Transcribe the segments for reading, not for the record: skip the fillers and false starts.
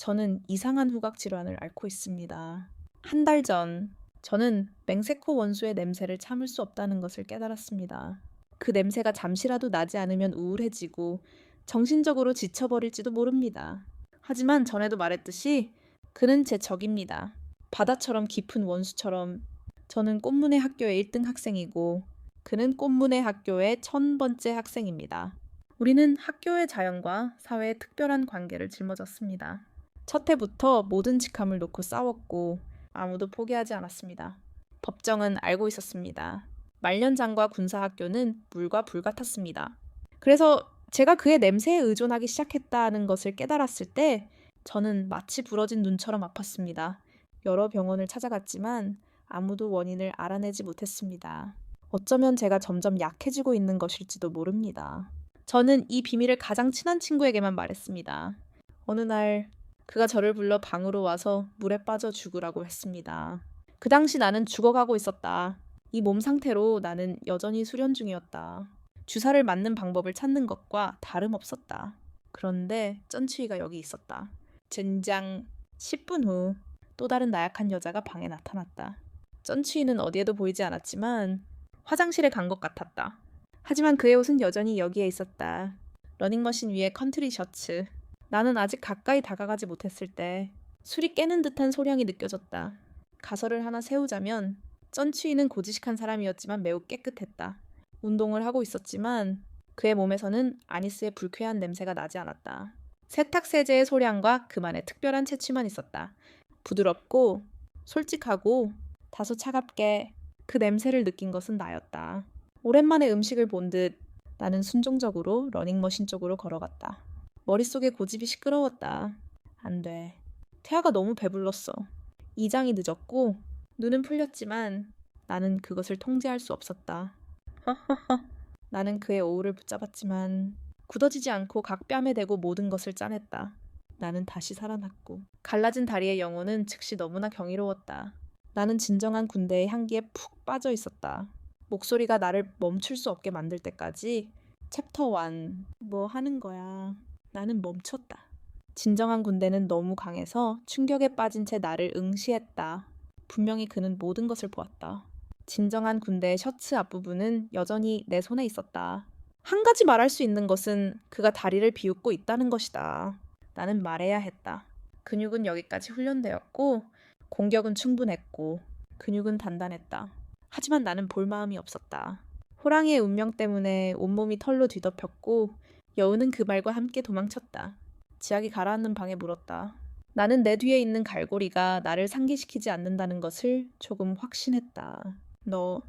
저는 이상한 후각 질환을 앓고 있습니다. 한 달 전, 저는 맹세코 원수의 냄새를 참을 수 없다는 것을 깨달았습니다. 그 냄새가 잠시라도 나지 않으면 우울해지고 정신적으로 지쳐버릴지도 모릅니다. 하지만 전에도 말했듯이 그는 제 적입니다. 바다처럼 깊은 원수처럼 저는 꽃문의 학교의 1등 학생이고 그는 꽃문의 학교의 1000번째 학생입니다. 우리는 학교의 자연과 사회의 특별한 관계를 짊어졌습니다. 첫 해부터 모든 직함을 놓고 싸웠고 아무도 포기하지 않았습니다. 법정은 알고 있었습니다. 말년장과 군사학교는 물과 불 같았습니다. 그래서 제가 그의 냄새에 의존하기 시작했다는 것을 깨달았을 때 저는 마치 부러진 눈처럼 아팠습니다. 여러 병원을 찾아갔지만 아무도 원인을 알아내지 못했습니다. 어쩌면 제가 점점 약해지고 있는 것일지도 모릅니다. 저는 이 비밀을 가장 친한 친구에게만 말했습니다. 어느 날 그가 저를 불러 방으로 와서 물에 빠져 죽으라고 했습니다. 그 당시 나는 죽어가고 있었다. 이 몸 상태로 나는 여전히 수련 중이었다. 주사를 맞는 방법을 찾는 것과 다름없었다. 그런데 쩐추이가 여기 있었다. 젠장 10분 후 또 다른 나약한 여자가 방에 나타났다. 쩐추이는 어디에도 보이지 않았지만 화장실에 간 것 같았다. 하지만 그의 옷은 여전히 여기에 있었다. 러닝머신 위에 컨트리 셔츠. 나는 아직 가까이 다가가지 못했을 때 술이 깨는 듯한 소량이 느껴졌다. 가설을 하나 세우자면 쩐추이는 고지식한 사람이었지만 매우 깨끗했다. 운동을 하고 있었지만 그의 몸에서는 아니스의 불쾌한 냄새가 나지 않았다. 세탁세제의 소량과 그만의 특별한 채취만 있었다. 부드럽고 솔직하고 다소 차갑게 그 냄새를 느낀 것은 나였다. 오랜만에 음식을 본 듯 나는 순종적으로 러닝머신 쪽으로 걸어갔다. 머릿속에 고집이 시끄러웠다. 안 돼. 태아가 너무 배불렀어. 이장이 늦었고 눈은 풀렸지만 나는 그것을 통제할 수 없었다. 허허허. 나는 그의 오울을 붙잡았지만 굳어지지 않고 각 뺨에 대고 모든 것을 짜냈다. 나는 다시 살아났고 갈라진 다리의 영혼은 즉시 너무나 경이로웠다. 나는 진정한 군대의 향기에 푹 빠져 있었다. 목소리가 나를 멈출 수 없게 만들 때까지 챕터 1 뭐 하는 거야. 나는 멈췄다. 진정한 군대는 너무 강해서 충격에 빠진 채 나를 응시했다. 분명히 그는 모든 것을 보았다. 진정한 군대의 셔츠 앞부분은 여전히 내 손에 있었다. 한 가지 말할 수 있는 것은 그가 다리를 비웃고 있다는 것이다. 나는 말해야 했다. 근육은 여기까지 훈련되었고 공격은 충분했고 근육은 단단했다. 하지만 나는 볼 마음이 없었다. 호랑이의 운명 때문에 온몸이 털로 뒤덮였고 여우는 그 말과 함께 도망쳤다. 지학이 가라앉는 방에 물었다. 나는 내 뒤에 있는 갈고리가 나를 상기시키지 않는다는 것을 조금 확신했다. 너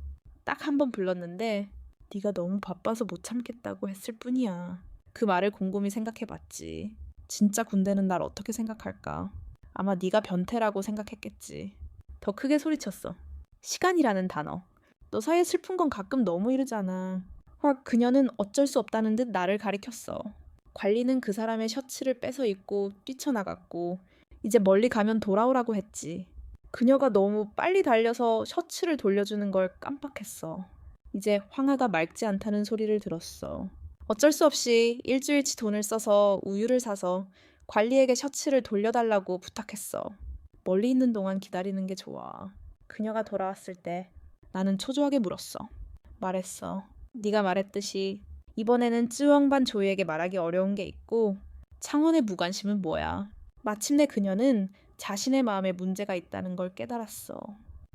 딱 한 번 불렀는데 네가 너무 바빠서 못 참겠다고 했을 뿐이야. 그 말을 곰곰이 생각해봤지. 진짜 군대는 날 어떻게 생각할까? 아마 네가 변태라고 생각했겠지. 더 크게 소리쳤어. 시간이라는 단어. 너 사이에 슬픈 건 가끔 너무 이르잖아. 그녀는 어쩔 수 없다는 듯 나를 가리켰어. 관리는 그 사람의 셔츠를 뺏어 입고 뛰쳐나갔고 이제 멀리 가면 돌아오라고 했지. 그녀가 너무 빨리 달려서 셔츠를 돌려주는 걸 깜빡했어. 이제 황하가 맑지 않다는 소리를 들었어. 어쩔 수 없이 일주일치 돈을 써서 우유를 사서 관리에게 셔츠를 돌려달라고 부탁했어. 멀리 있는 동안 기다리는 게 좋아. 그녀가 돌아왔을 때 나는 초조하게 물었어. 말했어. 네가 말했듯이 이번에는 쯔엉반 조이에게 말하기 어려운 게 있고 창원의 무관심은 뭐야. 마침내 그녀는 자신의 마음에 문제가 있다는 걸 깨달았어.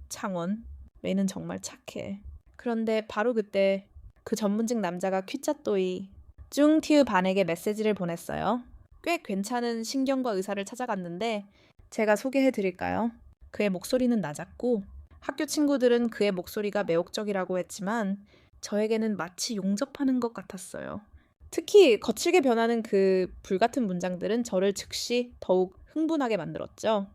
창원? 얘는 정말 착해. 그런데 바로 그때 그 전문직 남자가 퀴짜또이 쭝티으 반에게 메시지를 보냈어요. 꽤 괜찮은 신경과 의사를 찾아갔는데 제가 소개해드릴까요? 그의 목소리는 낮았고 학교 친구들은 그의 목소리가 매혹적이라고 했지만 저에게는 마치 용접하는 것 같았어요. 특히 거칠게 변하는 그 불같은 문장들은 저를 즉시 더욱 흥분하게 만들었죠.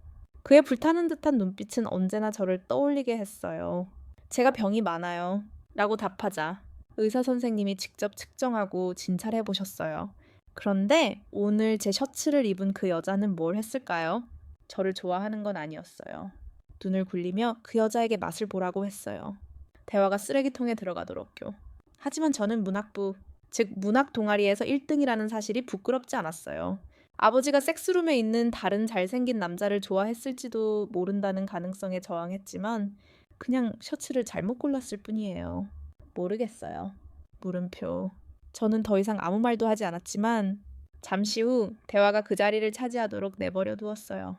그의 불타는 듯한 눈빛은 언제나 저를 떠올리게 했어요. 제가 병이 많아요. 라고 답하자 의사 선생님이 직접 측정하고 진찰해 보셨어요. 그런데 오늘 제 셔츠를 입은 그 여자는 뭘 했을까요? 저를 좋아하는 건 아니었어요. 눈을 굴리며 그 여자에게 맛을 보라고 했어요. 대화가 쓰레기통에 들어가도록요. 하지만 저는 문학부, 즉 문학 동아리에서 1등이라는 사실이 부끄럽지 않았어요. 아버지가 섹스룸에 있는 다른 잘생긴 남자를 좋아했을지도 모른다는 가능성에 저항했지만 그냥 셔츠를 잘못 골랐을 뿐이에요. 모르겠어요. 물음표. 저는 더 이상 아무 말도 하지 않았지만 잠시 후 대화가 그 자리를 차지하도록 내버려 두었어요.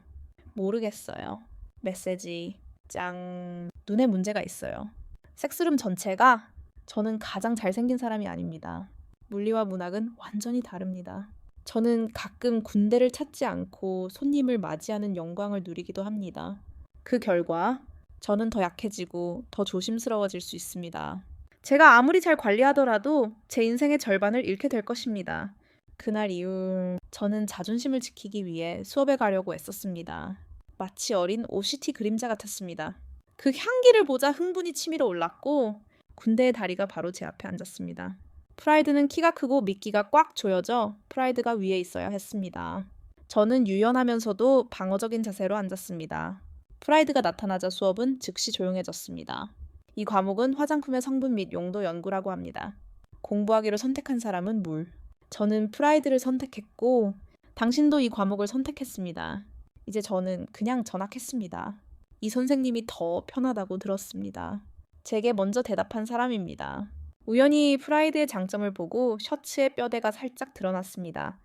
모르겠어요. 메시지. 짱. 눈에 문제가 있어요. 섹스룸 전체가 저는 가장 잘생긴 사람이 아닙니다. 물리와 문학은 완전히 다릅니다. 저는 가끔 군대를 찾지 않고 손님을 맞이하는 영광을 누리기도 합니다. 그 결과 저는 더 약해지고 더 조심스러워질 수 있습니다. 제가 아무리 잘 관리하더라도 제 인생의 절반을 잃게 될 것입니다. 그날 이후 저는 자존심을 지키기 위해 수업에 가려고 애썼습니다. 마치 어린 OCT 그림자 같았습니다. 그 향기를 보자 흥분이 치밀어 올랐고 군대의 다리가 바로 제 앞에 앉았습니다. 프라이드는 키가 크고 미끼가 꽉 조여져 프라이드가 위에 있어야 했습니다. 저는 유연하면서도 방어적인 자세로 앉았습니다. 프라이드가 나타나자 수업은 즉시 조용해졌습니다. 이 과목은 화장품의 성분 및 용도 연구라고 합니다. 공부하기로 선택한 사람은 물. 저는 프라이드를 선택했고 당신도 이 과목을 선택했습니다. 이제 저는 그냥 전학했습니다. 이 선생님이 더 편하다고 들었습니다. 제게 먼저 대답한 사람입니다. 우연히 프라이드의 장점을 보고 셔츠의 뼈대가 살짝 드러났습니다.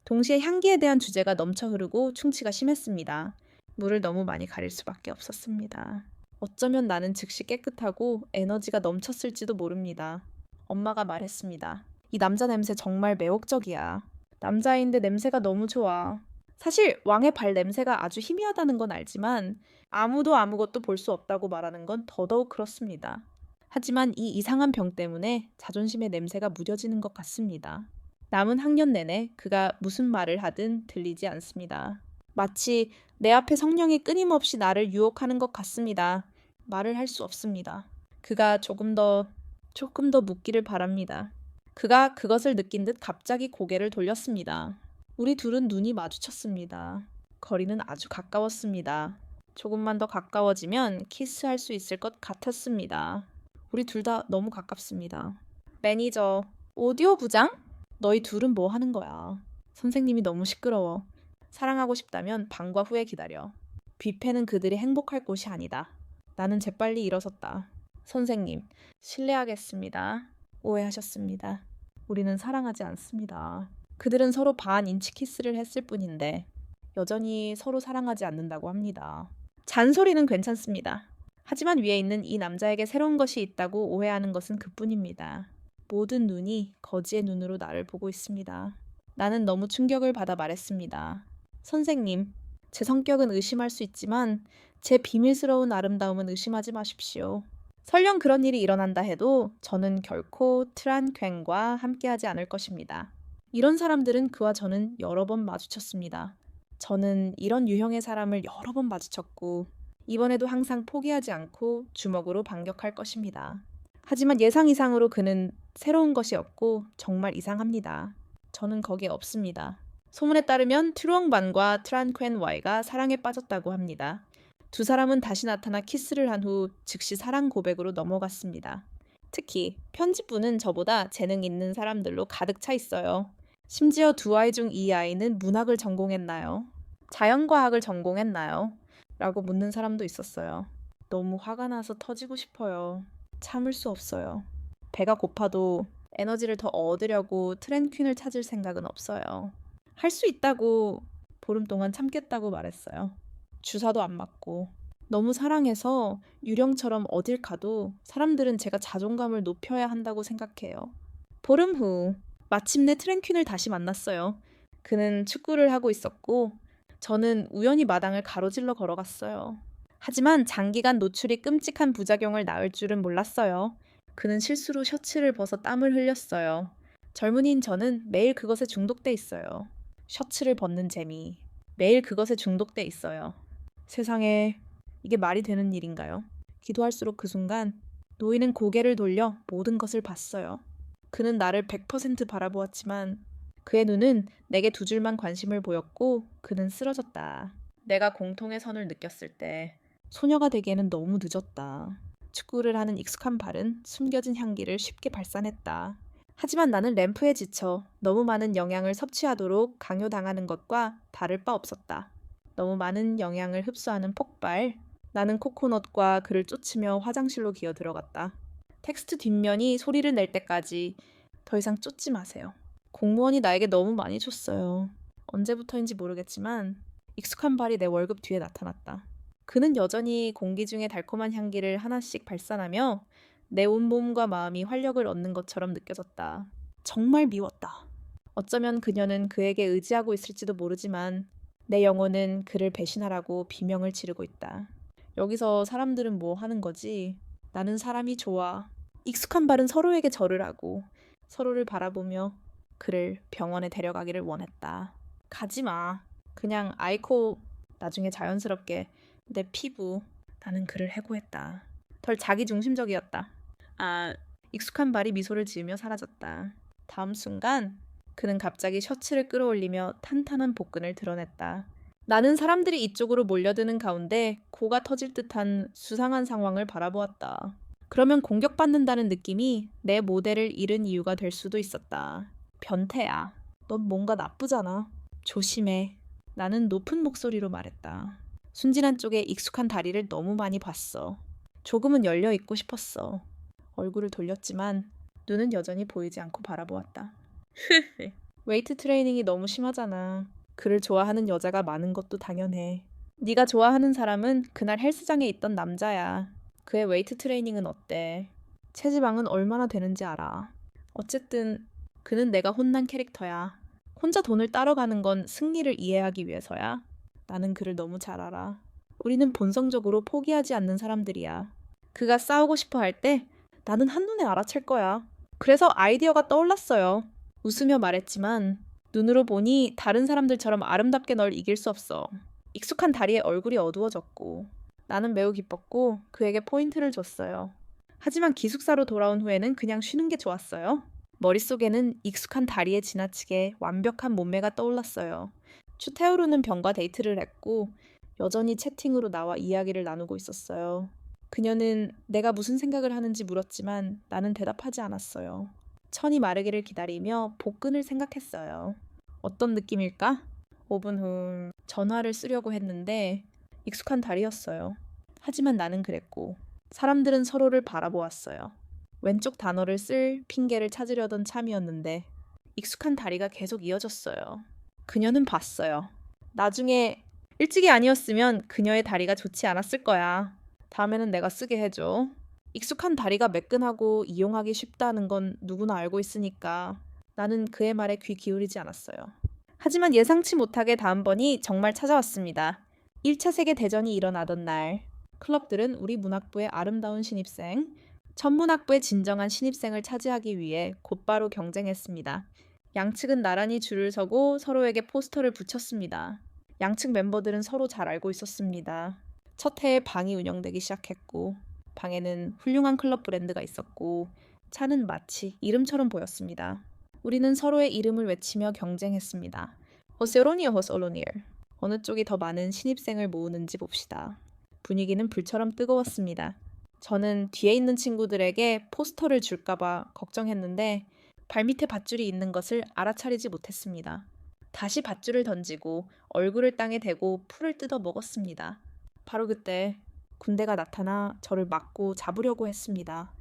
동시에 향기에 대한 주제가 넘쳐 흐르고 충치가 심했습니다. 물을 너무 많이 가릴 수밖에 없었습니다. 어쩌면 나는 즉시 깨끗하고 에너지가 넘쳤을지도 모릅니다. 엄마가 말했습니다. 이 남자 냄새 정말 매혹적이야. 남자인데 냄새가 너무 좋아. 사실 왕의 발 냄새가 아주 희미하다는 건 알지만 아무도 아무것도 볼 수 없다고 말하는 건 더더욱 그렇습니다. 하지만 이 이상한 병 때문에 자존심의 냄새가 무뎌지는 것 같습니다. 남은 학년 내내 그가 무슨 말을 하든 들리지 않습니다. 마치 내 앞에 성령이 끊임없이 나를 유혹하는 것 같습니다. 말을 할 수 없습니다. 그가 조금 더 묻기를 바랍니다. 그가 그것을 느낀 듯 갑자기 고개를 돌렸습니다. 우리 둘은 눈이 마주쳤습니다. 거리는 아주 가까웠습니다. 조금만 더 가까워지면 키스할 수 있을 것 같았습니다. 우리 둘 다 너무 가깝습니다. 매니저, 오디오 부장? 너희 둘은 뭐 하는 거야? 선생님이 너무 시끄러워. 사랑하고 싶다면 방과 후에 기다려. 뷔페는 그들이 행복할 곳이 아니다. 나는 재빨리 일어섰다. 선생님, 실례하겠습니다. 오해하셨습니다. 우리는 사랑하지 않습니다. 그들은 서로 반 인치 키스를 했을 뿐인데 여전히 서로 사랑하지 않는다고 합니다. 잔소리는 괜찮습니다. 하지만 위에 있는 이 남자에게 새로운 것이 있다고 오해하는 것은 그뿐입니다. 모든 눈이 거지의 눈으로 나를 보고 있습니다. 나는 너무 충격을 받아 말했습니다. 선생님, 제 성격은 의심할 수 있지만 제 비밀스러운 아름다움은 의심하지 마십시오. 설령 그런 일이 일어난다 해도 저는 결코 트란괭과 함께하지 않을 것입니다. 이런 사람들은 그와 저는 여러 번 마주쳤습니다. 저는 이런 유형의 사람을 여러 번 마주쳤고 이번에도 항상 포기하지 않고 주먹으로 반격할 것입니다. 하지만 예상 이상으로 그는 새로운 것이었고 정말 이상합니다. 저는 거기에 없습니다. 소문에 따르면 트루엉반과 트란괨와이가 사랑에 빠졌다고 합니다. 두 사람은 다시 나타나 키스를 한 후 즉시 사랑 고백으로 넘어갔습니다. 특히 편집부는 저보다 재능 있는 사람들로 가득 차 있어요. 심지어 두 아이 중 이 아이는 문학을 전공했나요? 자연과학을 전공했나요? 라고 묻는 사람도 있었어요. 너무 화가 나서 터지고 싶어요. 참을 수 없어요. 배가 고파도 에너지를 더 얻으려고 트렌퀸을 찾을 생각은 없어요. 할 수 있다고 보름 동안 참겠다고 말했어요. 주사도 안 맞고. 너무 사랑해서 유령처럼 어딜 가도 사람들은 제가 자존감을 높여야 한다고 생각해요. 보름 후 마침내 트렌퀸을 다시 만났어요. 그는 축구를 하고 있었고 저는 우연히 마당을 가로질러 걸어갔어요. 하지만 장기간 노출이 끔찍한 부작용을 낳을 줄은 몰랐어요. 그는 실수로 셔츠를 벗어 땀을 흘렸어요. 젊은이인 저는 매일 그것에 중독돼 있어요. 셔츠를 벗는 재미. 매일 그것에 중독돼 있어요. 세상에 이게 말이 되는 일인가요? 기도할수록 그 순간 노인은 고개를 돌려 모든 것을 봤어요. 그는 나를 100% 바라보았지만 그의 눈은 내게 두 줄만 관심을 보였고 그는 쓰러졌다. 내가 공통의 선을 느꼈을 때 소녀가 되기에는 너무 늦었다. 축구를 하는 익숙한 발은 숨겨진 향기를 쉽게 발산했다. 하지만 나는 램프에 지쳐 너무 많은 영양을 섭취하도록 강요당하는 것과 다를 바 없었다. 너무 많은 영양을 흡수하는 폭발. 나는 코코넛과 그를 쫓으며 화장실로 기어 들어갔다. 텍스트 뒷면이 소리를 낼 때까지 더 이상 쫓지 마세요. 공무원이 나에게 너무 많이 줬어요. 언제부터인지 모르겠지만 익숙한 발이 내 월급 뒤에 나타났다. 그는 여전히 공기 중에 달콤한 향기를 하나씩 발산하며 내 온몸과 마음이 활력을 얻는 것처럼 느껴졌다. 정말 미웠다. 어쩌면 그녀는 그에게 의지하고 있을지도 모르지만 내 영혼은 그를 배신하라고 비명을 지르고 있다. 여기서 사람들은 뭐 하는 거지? 나는 사람이 좋아. 익숙한 발은 서로에게 절을 하고 서로를 바라보며 그를 병원에 데려가기를 원했다. 가지 마. 그냥 아이코. 나중에 자연스럽게 내 피부. 나는 그를 해고했다. 덜 자기중심적이었다. 익숙한 발이 미소를 지으며 사라졌다. 다음 순간 그는 갑자기 셔츠를 끌어올리며 탄탄한 복근을 드러냈다. 나는 사람들이 이쪽으로 몰려드는 가운데 코가 터질 듯한 수상한 상황을 바라보았다. 그러면 공격받는다는 느낌이 내 모델을 잃은 이유가 될 수도 있었다. 변태야. 넌 뭔가 나쁘잖아. 조심해. 나는 높은 목소리로 말했다. 순진한 쪽에 익숙한 다리를 너무 많이 봤어. 조금은 열려 있고 싶었어. 얼굴을 돌렸지만 눈은 여전히 보이지 않고 바라보았다. 웨이트 트레이닝이 너무 심하잖아. 그를 좋아하는 여자가 많은 것도 당연해. 네가 좋아하는 사람은 그날 헬스장에 있던 남자야. 그의 웨이트 트레이닝은 어때? 체지방은 얼마나 되는지 알아. 어쨌든 그는 내가 혼난 캐릭터야. 혼자 돈을 따러 가는 건 승리를 이해하기 위해서야. 나는 그를 너무 잘 알아. 우리는 본성적으로 포기하지 않는 사람들이야. 그가 싸우고 싶어 할 때 나는 한눈에 알아챌 거야. 그래서 아이디어가 떠올랐어요. 웃으며 말했지만 눈으로 보니 다른 사람들처럼 아름답게 널 이길 수 없어. 익숙한 다리에 얼굴이 어두워졌고 나는 매우 기뻤고 그에게 포인트를 줬어요. 하지만 기숙사로 돌아온 후에는 그냥 쉬는 게 좋았어요. 머릿속에는 익숙한 다리에 지나치게 완벽한 몸매가 떠올랐어요. 추테오르는 병과 데이트를 했고 여전히 채팅으로 나와 이야기를 나누고 있었어요. 그녀는 내가 무슨 생각을 하는지 물었지만 나는 대답하지 않았어요. 천이 마르기를 기다리며 복근을 생각했어요. 어떤 느낌일까? 5분 후 전화를 쓰려고 했는데 익숙한 다리였어요. 하지만 나는 그랬고 사람들은 서로를 바라보았어요. 왼쪽 단어를 쓸 핑계를 찾으려던 참이었는데 익숙한 다리가 계속 이어졌어요. 그녀는 봤어요. 나중에 일찍이 아니었으면 그녀의 다리가 좋지 않았을 거야. 다음에는 내가 쓰게 해줘. 익숙한 다리가 매끈하고 이용하기 쉽다는 건 누구나 알고 있으니까 나는 그의 말에 귀 기울이지 않았어요. 하지만 예상치 못하게 다음번이 정말 찾아왔습니다. 1차 세계대전이 일어나던 날, 클럽들은 우리 문학부의 아름다운 신입생, 천문학부의 진정한 신입생을 차지하기 위해 곧바로 경쟁했습니다. 양측은 나란히 줄을 서고 서로에게 포스터를 붙였습니다. 양측 멤버들은 서로 잘 알고 있었습니다. 첫 해에 방이 운영되기 시작했고 방에는 훌륭한 클럽 브랜드가 있었고 차는 마치 이름처럼 보였습니다. 우리는 서로의 이름을 외치며 경쟁했습니다. 호세로니어 호솔로니얼. 어느 쪽이 더 많은 신입생을 모으는지 봅시다. 분위기는 불처럼 뜨거웠습니다. 저는 뒤에 있는 친구들에게 포스터를 줄까봐 걱정했는데 발밑에 밧줄이 있는 것을 알아차리지 못했습니다. 다시 밧줄을 던지고 얼굴을 땅에 대고 풀을 뜯어 먹었습니다. 바로 그때 군대가 나타나 저를 막고 잡으려고 했습니다.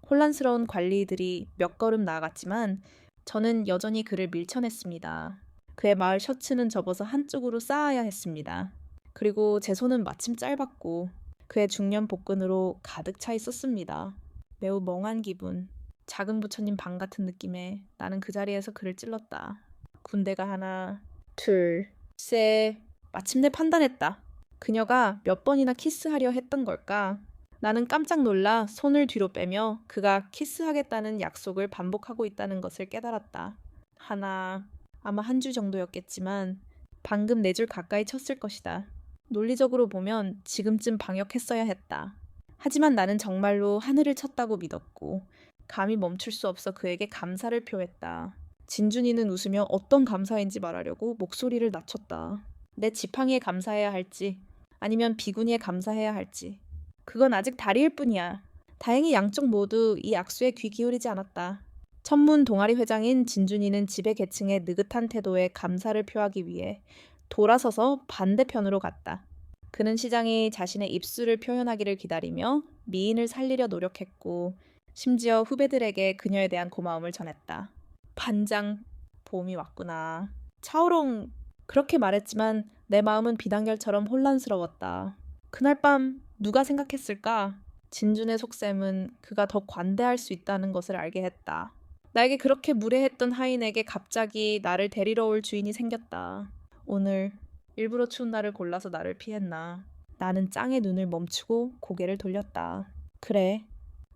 혼란스러운 관리들이 몇 걸음 나아갔지만 저는 여전히 그를 밀쳐냈습니다. 그의 마을 셔츠는 접어서 한쪽으로 쌓아야 했습니다. 그리고 제 손은 마침 짧았고 그의 중년 복근으로 가득 차 있었습니다. 매우 멍한 기분, 작은 부처님 방 같은 느낌에 나는 그 자리에서 그를 찔렀다. 군대가 하나, 둘, 셋. 마침내 판단했다. 그녀가 몇 번이나 키스하려 했던 걸까? 나는 깜짝 놀라 손을 뒤로 빼며 그가 키스하겠다는 약속을 반복하고 있다는 것을 깨달았다. 하나, 아마 한 주 정도였겠지만 방금 4줄 가까이 쳤을 것이다. 논리적으로 보면 지금쯤 방역했어야 했다. 하지만 나는 정말로 하늘을 쳤다고 믿었고 감히 멈출 수 없어 그에게 감사를 표했다. 진준이는 웃으며 어떤 감사인지 말하려고 목소리를 낮췄다. 내 지팡이에 감사해야 할지 아니면 비구니에 감사해야 할지 그건 아직 다리일 뿐이야. 다행히 양쪽 모두 이 악수에 귀 기울이지 않았다. 천문 동아리 회장인 진준이는 지배 계층의 느긋한 태도에 감사를 표하기 위해 돌아서서 반대편으로 갔다. 그는 시장이 자신의 입술을 표현하기를 기다리며 미인을 살리려 노력했고 심지어 후배들에게 그녀에 대한 고마움을 전했다. 반장, 봄이 왔구나. 차오롱 그렇게 말했지만 내 마음은 비단결처럼 혼란스러웠다. 그날 밤 누가 생각했을까? 진준의 속셈은 그가 더 관대할 수 있다는 것을 알게 했다. 나에게 그렇게 무례했던 하인에게 갑자기 나를 데리러 올 주인이 생겼다. 오늘 일부러 추운 날을 골라서 나를 피했나. 나는 짱의 눈을 멈추고 고개를 돌렸다. 그래.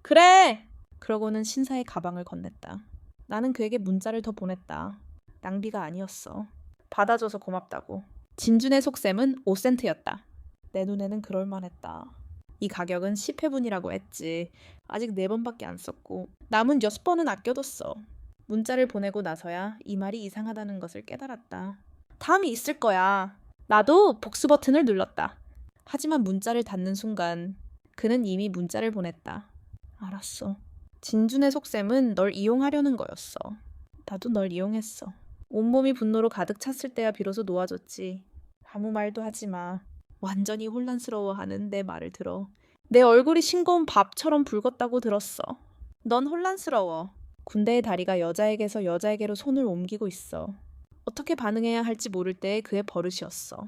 그래! 그러고는 신사의 가방을 건넸다. 나는 그에게 문자를 더 보냈다. 낭비가 아니었어. 받아줘서 고맙다고. 진준의 속셈은 5센트였다. 내 눈에는 그럴만했다. 이 가격은 10회분이라고 했지. 아직 4번밖에 안 썼고 남은 6번은 아껴뒀어. 문자를 보내고 나서야 이 말이 이상하다는 것을 깨달았다. 다음이 있을 거야. 나도 복수 버튼을 눌렀다. 하지만 문자를 닫는 순간 그는 이미 문자를 보냈다. 알았어. 진준의 속셈은 널 이용하려는 거였어. 나도 널 이용했어. 온몸이 분노로 가득 찼을 때야 비로소 놓아줬지. 아무 말도 하지 마. 완전히 혼란스러워하는 내 말을 들어. 내 얼굴이 싱거운 밥처럼 붉었다고 들었어. 넌 혼란스러워. 군대의 다리가 여자에게서 여자에게로 손을 옮기고 있어. 어떻게 반응해야 할지 모를 때의 그의 버릇이었어.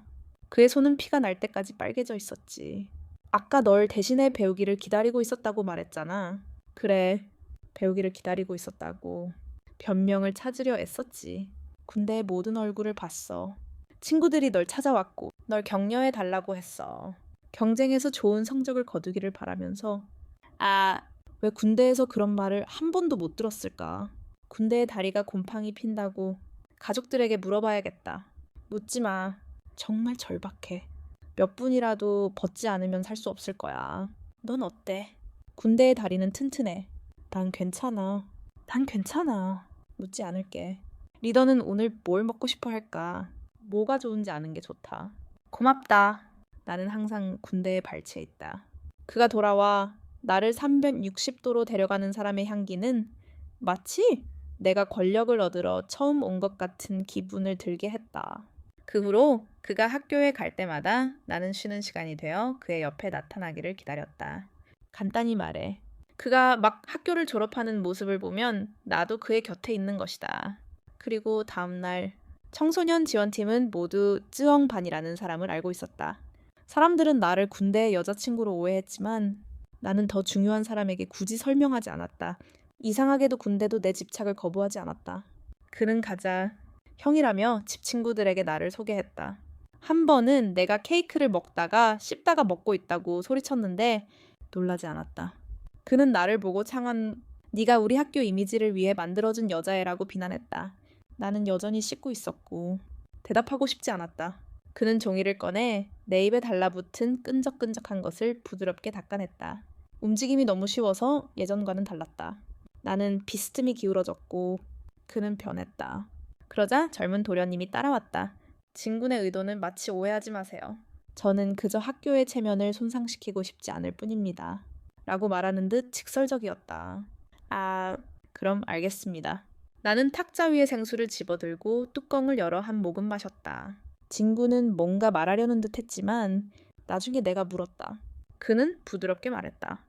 그의 손은 피가 날 때까지 빨개져 있었지. 아까 널 대신해 배우기를 기다리고 있었다고 말했잖아. 그래, 배우기를 기다리고 있었다고. 변명을 찾으려 애썼지. 군대의 모든 얼굴을 봤어. 친구들이 널 찾아왔고 널 격려해 달라고 했어. 경쟁에서 좋은 성적을 거두기를 바라면서. 왜 군대에서 그런 말을 한 번도 못 들었을까? 군대의 다리가 곰팡이 핀다고 가족들에게 물어봐야겠다. 묻지 마. 정말 절박해. 몇 분이라도 벗지 않으면 살 수 없을 거야. 넌 어때? 군대의 다리는 튼튼해. 난 괜찮아. 난 괜찮아. 묻지 않을게. 리더는 오늘 뭘 먹고 싶어 할까? 뭐가 좋은지 아는 게 좋다. 고맙다. 나는 항상 군대에 발치해 있다. 그가 돌아와 나를 360도로 데려가는 사람의 향기는 마치 내가 권력을 얻으러 처음 온 것 같은 기분을 들게 했다. 그 후로 그가 학교에 갈 때마다 나는 쉬는 시간이 되어 그의 옆에 나타나기를 기다렸다. 간단히 말해. 그가 막 학교를 졸업하는 모습을 보면 나도 그의 곁에 있는 것이다. 그리고 다음날 청소년 지원팀은 모두 쯔엉반이라는 사람을 알고 있었다. 사람들은 나를 군대의 여자친구로 오해했지만 나는 더 중요한 사람에게 굳이 설명하지 않았다. 이상하게도 군대도 내 집착을 거부하지 않았다. 그는 가자. 형이라며 집 친구들에게 나를 소개했다. 한 번은 내가 케이크를 먹다가 씹다가 먹고 있다고 소리쳤는데 놀라지 않았다. 그는 나를 보고 창한 네가 우리 학교 이미지를 위해 만들어준 여자애라고 비난했다. 나는 여전히 씻고 있었고 대답하고 싶지 않았다. 그는 종이를 꺼내 내 입에 달라붙은 끈적끈적한 것을 부드럽게 닦아냈다. 움직임이 너무 쉬워서 예전과는 달랐다. 나는 비스듬히 기울어졌고 그는 변했다. 그러자 젊은 도련님이 따라왔다. 진군의 의도는 마치 오해하지 마세요. 저는 그저 학교의 체면을 손상시키고 싶지 않을 뿐입니다. 라고 말하는 듯 직설적이었다. 그럼 알겠습니다. 나는 탁자 위에 생수를 집어들고 뚜껑을 열어 한 모금 마셨다. 진구는 뭔가 말하려는 듯 했지만 나중에 내가 물었다. 그는 부드럽게 말했다.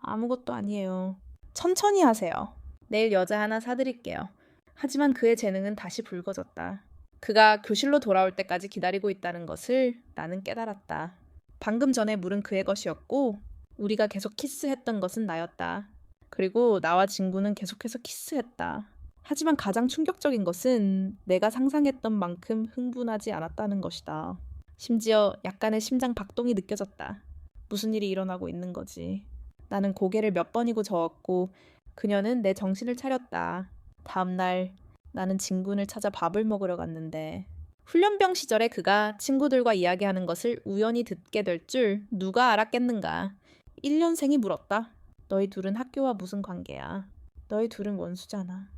아무것도 아니에요. 천천히 하세요. 내일 여자 하나 사드릴게요. 하지만 그의 재능은 다시 붉어졌다. 그가 교실로 돌아올 때까지 기다리고 있다는 것을 나는 깨달았다. 방금 전에 물은 그의 것이었고 우리가 계속 키스했던 것은 나였다. 그리고 나와 진구는 계속해서 키스했다. 하지만 가장 충격적인 것은 내가 상상했던 만큼 흥분하지 않았다는 것이다. 심지어 약간의 심장 박동이 느껴졌다. 무슨 일이 일어나고 있는 거지. 나는 고개를 몇 번이고 저었고 그녀는 내 정신을 차렸다. 다음 날 나는 진군을 찾아 밥을 먹으러 갔는데 훈련병 시절에 그가 친구들과 이야기하는 것을 우연히 듣게 될 줄 누가 알았겠는가. 1년생이 물었다. 너희 둘은 학교와 무슨 관계야? 너희 둘은 원수잖아.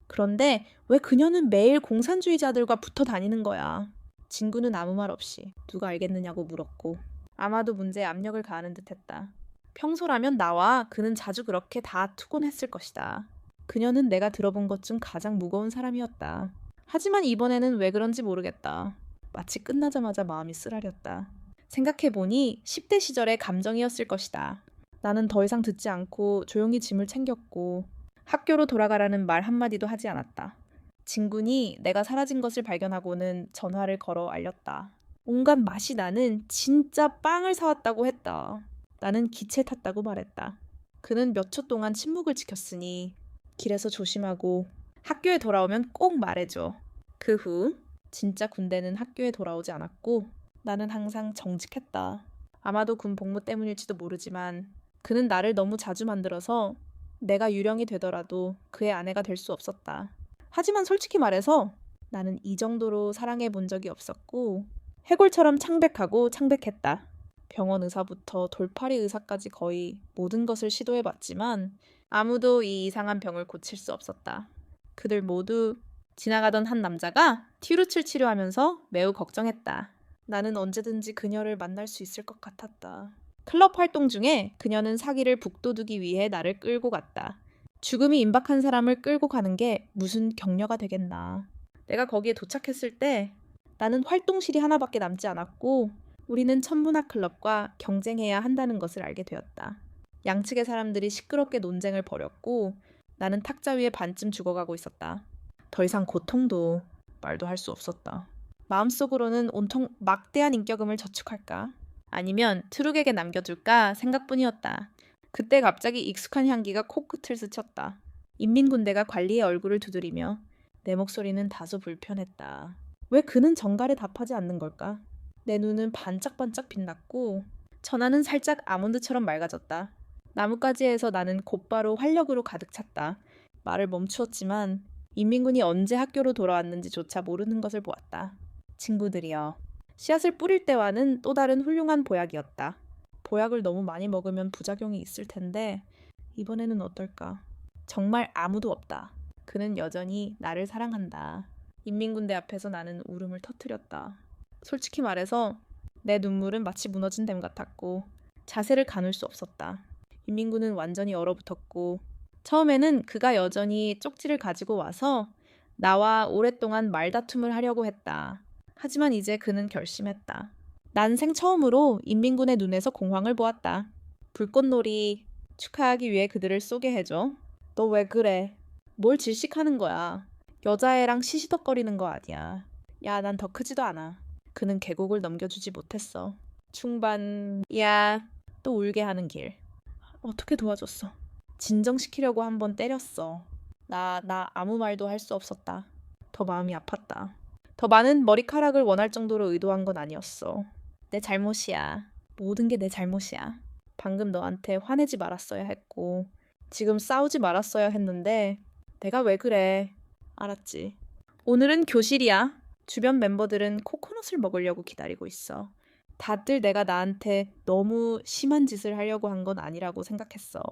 그런데 왜 그녀는 매일 공산주의자들과 붙어 다니는 거야? 진구는 아무 말 없이 누가 알겠느냐고 물었고 아마도 문제에 압력을 가하는 듯했다. 평소라면 나와 그는 자주 그렇게 다투곤 했을 것이다. 그녀는 내가 들어본 것 중 가장 무거운 사람이었다. 하지만 이번에는 왜 그런지 모르겠다. 마치 끝나자마자 마음이 쓰라렸다. 생각해보니 10대 시절의 감정이었을 것이다. 나는 더 이상 듣지 않고 조용히 짐을 챙겼고 학교로 돌아가라는 말 한마디도 하지 않았다. 진군이 내가 사라진 것을 발견하고는 전화를 걸어 알렸다. 온갖 맛이 나는 진짜 빵을 사왔다고 했다. 나는 기체 탔다고 말했다. 그는 몇 초 동안 침묵을 지켰으니 길에서 조심하고 학교에 돌아오면 꼭 말해줘. 그 후 진짜 군대는 학교에 돌아오지 않았고 나는 항상 정직했다. 아마도 군 복무 때문일지도 모르지만 그는 나를 너무 자주 만들어서 내가 유령이 되더라도 그의 아내가 될 수 없었다. 하지만 솔직히 말해서 나는 이 정도로 사랑해 본 적이 없었고 해골처럼 창백하고 창백했다. 병원 의사부터 돌팔이 의사까지 거의 모든 것을 시도해봤지만 아무도 이 이상한 병을 고칠 수 없었다. 그들 모두 지나가던 한 남자가 티루칠 치료하면서 매우 걱정했다. 나는 언제든지 그녀를 만날 수 있을 것 같았다. 클럽 활동 중에 그녀는 사기를 북돋우기 위해 나를 끌고 갔다. 죽음이 임박한 사람을 끌고 가는 게 무슨 격려가 되겠나. 내가 거기에 도착했을 때 나는 활동실이 하나밖에 남지 않았고 우리는 천문학 클럽과 경쟁해야 한다는 것을 알게 되었다. 양측의 사람들이 시끄럽게 논쟁을 벌였고 나는 탁자 위에 반쯤 죽어가고 있었다. 더 이상 고통도 말도 할 수 없었다. 마음속으로는 온통 막대한 인격음을 저축할까? 아니면 트룩에게 남겨둘까 생각뿐이었다. 그때 갑자기 익숙한 향기가 코끝을 스쳤다. 인민군대가 관리의 얼굴을 두드리며 내 목소리는 다소 불편했다. 왜 그는 정갈에 답하지 않는 걸까? 내 눈은 반짝반짝 빛났고 전화는 살짝 아몬드처럼 맑아졌다. 나뭇가지에서 나는 곧바로 활력으로 가득 찼다. 말을 멈추었지만 인민군이 언제 학교로 돌아왔는지조차 모르는 것을 보았다. 친구들이여. 씨앗을 뿌릴 때와는 또 다른 훌륭한 보약이었다. 보약을 너무 많이 먹으면 부작용이 있을 텐데 이번에는 어떨까? 정말 아무도 없다. 그는 여전히 나를 사랑한다. 인민군대 앞에서 나는 울음을 터뜨렸다. 솔직히 말해서 내 눈물은 마치 무너진 댐 같았고 자세를 가눌 수 없었다. 인민군은 완전히 얼어붙었고 처음에는 그가 여전히 쪽지를 가지고 와서 나와 오랫동안 말다툼을 하려고 했다. 하지만 이제 그는 결심했다. 난생 처음으로 인민군의 눈에서 공황을 보았다. 불꽃놀이 축하하기 위해 그들을 쏘게 해줘. 너 왜 그래? 뭘 질식하는 거야? 여자애랑 시시덕거리는 거 아니야. 야, 난 더 크지도 않아. 그는 계곡을 넘겨주지 못했어. 중반, 야, 또 울게 하는 길. 어떻게 도와줬어? 진정시키려고 한번 때렸어. 나 아무 말도 할 수 없었다. 더 마음이 아팠다. 더 많은 머리카락을 원할 정도로 의도한 건 아니었어. 내 잘못이야. 모든 게 내 잘못이야. 방금 너한테 화내지 말았어야 했고 지금 싸우지 말았어야 했는데 내가 왜 그래. 알았지. 오늘은 교실이야. 주변 멤버들은 코코넛을 먹으려고 기다리고 있어. 다들 내가 나한테 너무 심한 짓을 하려고 한 건 아니라고 생각했어.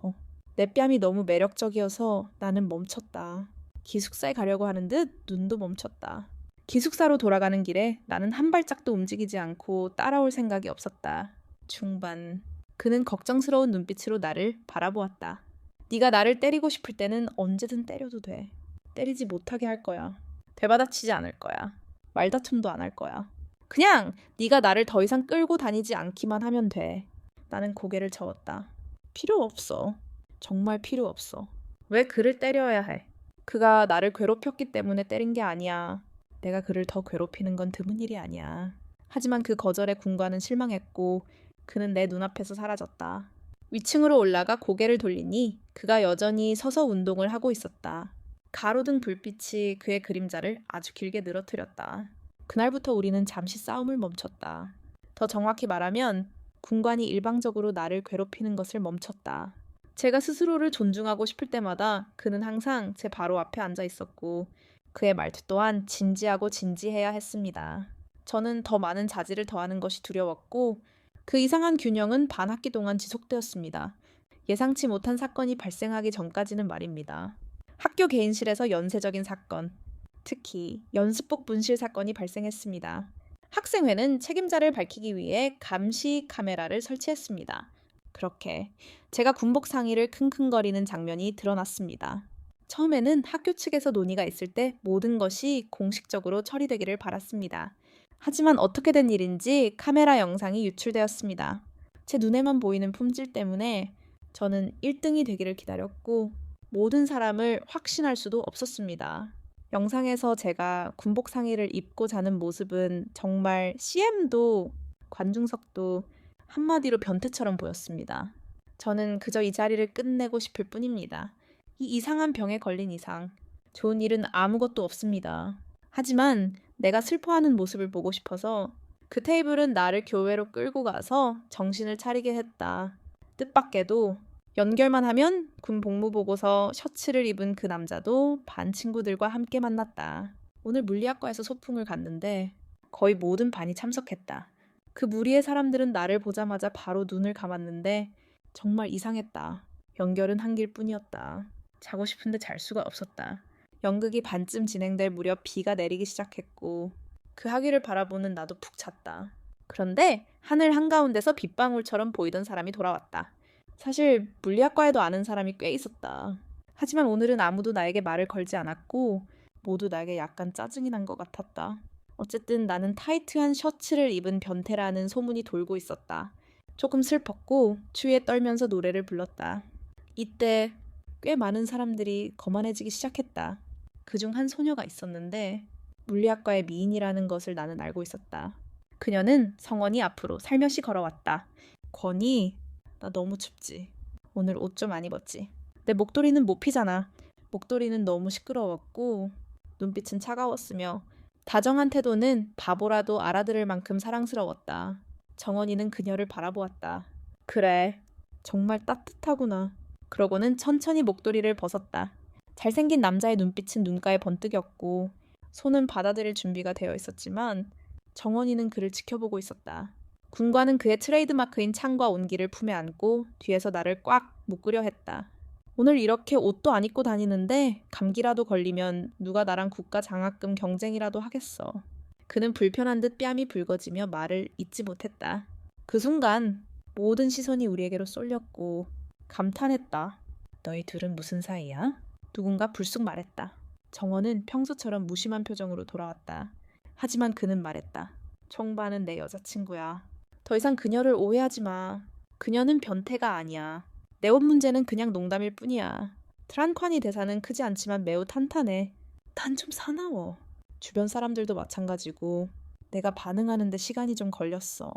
내 뺨이 너무 매력적이어서 나는 멈췄다. 기숙사에 가려고 하는 듯 눈도 멈췄다. 기숙사로 돌아가는 길에 나는 한 발짝도 움직이지 않고 따라올 생각이 없었다. 중반. 그는 걱정스러운 눈빛으로 나를 바라보았다. 네가 나를 때리고 싶을 때는 언제든 때려도 돼. 때리지 못하게 할 거야. 되받아치지 않을 거야. 말다툼도 안 할 거야. 그냥 네가 나를 더 이상 끌고 다니지 않기만 하면 돼. 나는 고개를 저었다. 필요 없어. 정말 필요 없어. 왜 그를 때려야 해? 그가 나를 괴롭혔기 때문에 때린 게 아니야. 내가 그를 더 괴롭히는 건 드문 일이 아니야. 하지만 그 거절에 군과는 실망했고 그는 내 눈앞에서 사라졌다. 위층으로 올라가 고개를 돌리니 그가 여전히 서서 운동을 하고 있었다. 가로등 불빛이 그의 그림자를 아주 길게 늘어뜨렸다. 그날부터 우리는 잠시 싸움을 멈췄다. 더 정확히 말하면 군관이 일방적으로 나를 괴롭히는 것을 멈췄다. 제가 스스로를 존중하고 싶을 때마다 그는 항상 제 바로 앞에 앉아 있었고 그의 말투 또한 진지하고 진지해야 했습니다. 저는 더 많은 자질을 더하는 것이 두려웠고 그 이상한 균형은 반학기 동안 지속되었습니다. 예상치 못한 사건이 발생하기 전까지는 말입니다. 학교 개인실에서 연쇄적인 사건, 특히 연습복 분실 사건이 발생했습니다. 학생회는 책임자를 밝히기 위해 감시 카메라를 설치했습니다. 그렇게 제가 군복 상의를 킁킁거리는 장면이 드러났습니다. 처음에는 학교 측에서 논의가 있을 때 모든 것이 공식적으로 처리되기를 바랐습니다. 하지만 어떻게 된 일인지 카메라 영상이 유출되었습니다. 제 눈에만 보이는 품질 때문에 저는 1등이 되기를 기다렸고 모든 사람을 확신할 수도 없었습니다. 영상에서 제가 군복 상의를 입고 자는 모습은 정말 CM도 관중석도 한마디로 변태처럼 보였습니다. 저는 그저 이 자리를 끝내고 싶을 뿐입니다. 이 이상한 병에 걸린 이상 좋은 일은 아무것도 없습니다. 하지만 내가 슬퍼하는 모습을 보고 싶어서 그 테이블은 나를 교회로 끌고 가서 정신을 차리게 했다. 뜻밖에도 연결만 하면 군 복무 보고서 셔츠를 입은 그 남자도 반 친구들과 함께 만났다. 오늘 물리학과에서 소풍을 갔는데 거의 모든 반이 참석했다. 그 무리의 사람들은 나를 보자마자 바로 눈을 감았는데 정말 이상했다. 연결은 한 길뿐이었다. 자고 싶은데 잘 수가 없었다. 연극이 반쯤 진행될 무렵 비가 내리기 시작했고 그 하기를 바라보는 나도 푹 잤다. 그런데 하늘 한가운데서 빗방울처럼 보이던 사람이 돌아왔다. 사실 물리학과에도 아는 사람이 꽤 있었다. 하지만 오늘은 아무도 나에게 말을 걸지 않았고 모두 나에게 약간 짜증이 난 것 같았다. 어쨌든 나는 타이트한 셔츠를 입은 변태라는 소문이 돌고 있었다. 조금 슬펐고 추위에 떨면서 노래를 불렀다. 이때 꽤 많은 사람들이 거만해지기 시작했다. 그중 한 소녀가 있었는데 물리학과의 미인이라는 것을 나는 알고 있었다. 그녀는 성원이 앞으로 살며시 걸어왔다. 권희, 나 너무 춥지. 오늘 옷 좀 안 입었지. 내 목도리는 못 피잖아. 목도리는 너무 시끄러웠고 눈빛은 차가웠으며 다정한 태도는 바보라도 알아들을 만큼 사랑스러웠다. 정원이는 그녀를 바라보았다. 그래, 정말 따뜻하구나. 그러고는 천천히 목도리를 벗었다. 잘생긴 남자의 눈빛은 눈가에 번뜩였고 손은 받아들일 준비가 되어 있었지만 정원이는 그를 지켜보고 있었다. 군관은 그의 트레이드마크인 창과 온기를 품에 안고 뒤에서 나를 꽉 묶으려 했다. 오늘 이렇게 옷도 안 입고 다니는데 감기라도 걸리면 누가 나랑 국가 장학금 경쟁이라도 하겠어. 그는 불편한 듯 뺨이 붉어지며 말을 잇지 못했다. 그 순간 모든 시선이 우리에게로 쏠렸고 감탄했다. 너희 둘은 무슨 사이야? 누군가 불쑥 말했다. 정원은 평소처럼 무심한 표정으로 돌아왔다. 하지만 그는 말했다. 총바는 내 여자친구야. 더 이상 그녀를 오해하지 마. 그녀는 변태가 아니야. 내 옷 문제는 그냥 농담일 뿐이야. 트란ኳ니 대사는 크지 않지만 매우 탄탄해. 난 좀 사나워. 주변 사람들도 마찬가지고 내가 반응하는데 시간이 좀 걸렸어.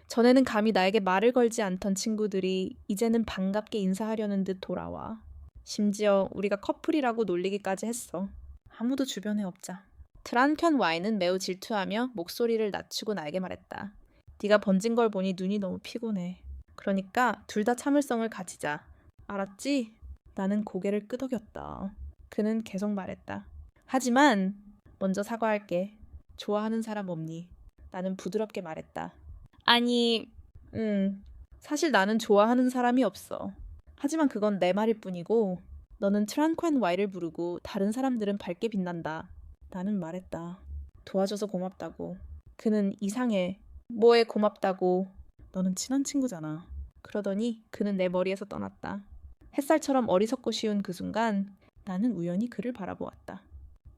전에는 감히 나에게 말을 걸지 않던 친구들이 이제는 반갑게 인사하려는 듯 돌아와. 심지어 우리가 커플이라고 놀리기까지 했어. 아무도 주변에 없자. 트란켄 와인은 매우 질투하며 목소리를 낮추고 나에게 말했다. 네가 번진 걸 보니 눈이 너무 피곤해. 그러니까 둘 다 참을성을 가지자. 알았지? 나는 고개를 끄덕였다. 그는 계속 말했다. 하지만 먼저 사과할게. 좋아하는 사람 없니? 나는 부드럽게 말했다. 아니, 사실 나는 좋아하는 사람이 없어. 하지만 그건 내 말일 뿐이고 너는 트란켄 와이를 부르고 다른 사람들은 밝게 빛난다. 나는 말했다. 도와줘서 고맙다고. 그는 이상해. 뭐에 고맙다고. 너는 친한 친구잖아. 그러더니 그는 내 머리에서 떠났다. 햇살처럼 어리석고 쉬운 그 순간 나는 우연히 그를 바라보았다.